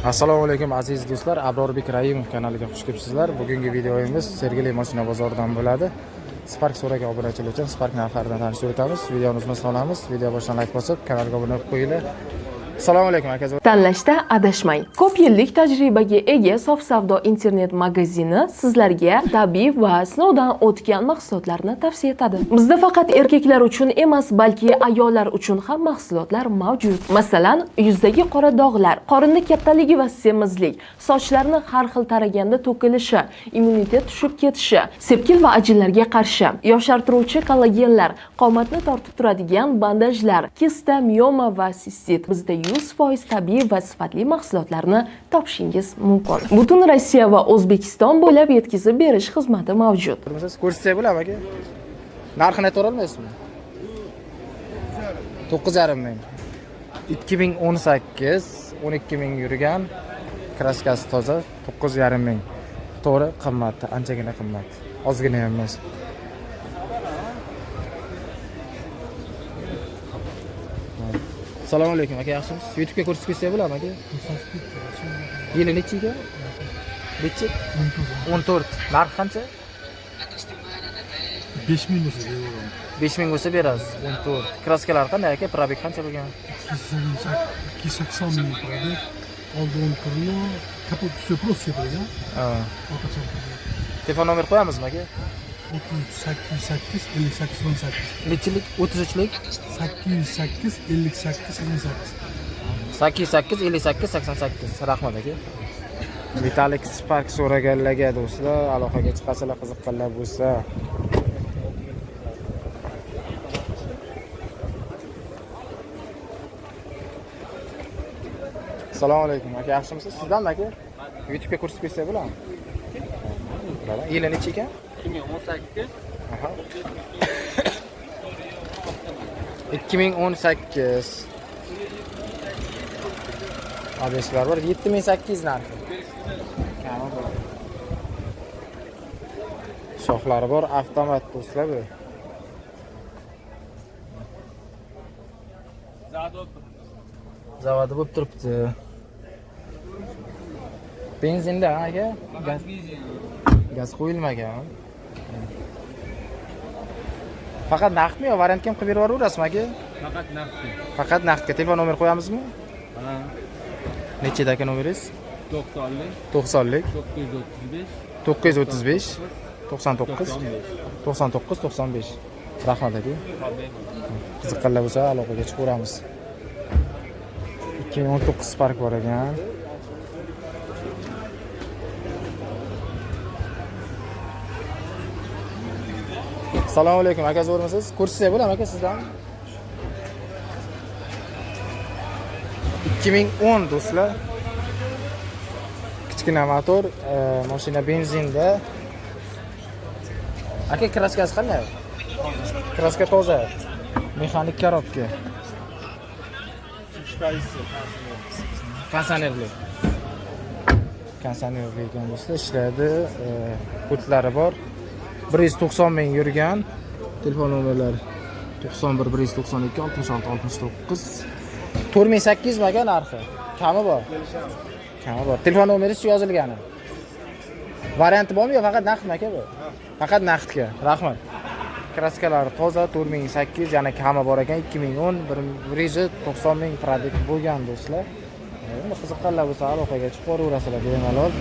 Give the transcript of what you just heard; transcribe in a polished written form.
Assalomu alaykum aziz do'stlar, Abrorbek Raimov kanaliga xush kelibsizlar. Bugungi videomiz Sergeli mashina bozoridan bo'ladi. Spark so'raga obunachilar uchun Spark narxlaridan tanishib o'tamiz. Videomizni sonamiz. Video boshidan like bosib, kanalga obuna bo'lib qo'yinglar. Assalomu alaykum aka. Tanlashda adashmang. Ko'p yillik tajribaga ega Sof savdo internet magazini sizlarga tabiiy va sinovdan o'tgan mahsulotlarni tavsiya etadi. Bizda faqat erkaklar uchun emas, balki ayollar uchun ham mahsulotlar mavjud. Masalan, yuzdagi qora dog'lar, qorinni kattaligi va semizlik, sochlarni har xil taraganda to'kilishi, immunitet tushib ketishi, sepkil va ajinlarga qarshi, yoshartiruvchi kollagenlar, qomatni tortib turadigan bandajlar, kista, mioma va sistit. Bizda 100% tabiiy va sifatli mahsulotlarni topishingiz mumkin. Butun Rossiya va O'zbekiston bo'ylab yetkazib berish xizmati mavjud. Siz ko'rsatsak bo'ladimi aka? Narxini ayta olmaysizmi? 9,5 ming. 2018 12 ming yurgan, kraskasi toza, 9,5 ming. To'g'ri, qimmat, anchagina qimmat. Ozgina ham emas. Assalomu alaykum aka, yaxshimisiz? YouTube'ga ko'rsatib ketsak bo'ladimi aka? Yili nechiga? Nechi? 14. Narx qancha? 5000 bo'lsa beraman. 5000 bo'lsa berasiz. 14. Kraskalar qanday aka? Probek qancha bo'lgan? 280 ming probek. Oldi 10 turli, kapot все просто bo'lgan. Ha. Orqacha. Telefon nomer qo'yamizmi aka? 38 58 18. Nechilik? 33lik? 88 58 88. 88 58 88. Rahmat aka. Vitalik Spark so'raganlarga do'stlar, aloqaga chiqasizlar, qiziqqanlar bo'lsa. Assalomu alaykum aka, yaxshimisiz? Sizdanmi aka? YouTube'ga ko'rsatib ketsak bo'ladimi? Yili nechi ekan? 2018. Aha. 2018. Adreslar bor, 7800 narxi. Shoxlari bor, avtomat do'stlar bu. Zavodi bo'lib turibdi. Benzinda aka? Gaz qo'yilmagan. Faqat naqdmi yo variantga ham qilib berib yuborasizmi aka? Faqat naqd. Faqat naqdga. Telefon nomer qo'yamizmi? Ha. Nechida aka nomeringiz? 90lik 90lik 935 935 99 99 95. Rahmat aka. Qiziqqanlar bo'lsa aloqaga chiqaveramiz. 2019 Spark bor ekan. Assalomu alaykum aka, zo'rmisiz? Ko'rsatsak bo'ladimi aka sizdan? 2010 do'stlar. Kichkina motor, mashina benzinda. Aka, kraskasi qanday? Kraska toza. Mexanik korobka. Kondisionerli. Kondisionerli ekan do'stlar, ishlaydi. Pultlari bor. 190 ming yurgan. Telefon nomerlari 91 192 66 69. 4800 maga narxi. Kami bor. Kami bor. Telefon nomeringiz yozilgani. Varianti bormi yo faqat naqdmi aka bu? Faqat naqdga. Rahmat. Kraskalari toza, 4800, yana kami bor ekan, 2010 190 ming probek bo'lgan do'stlar. Endi qiziqqanlar bo'lsa aloqaga chiqaverasizlar bemalol.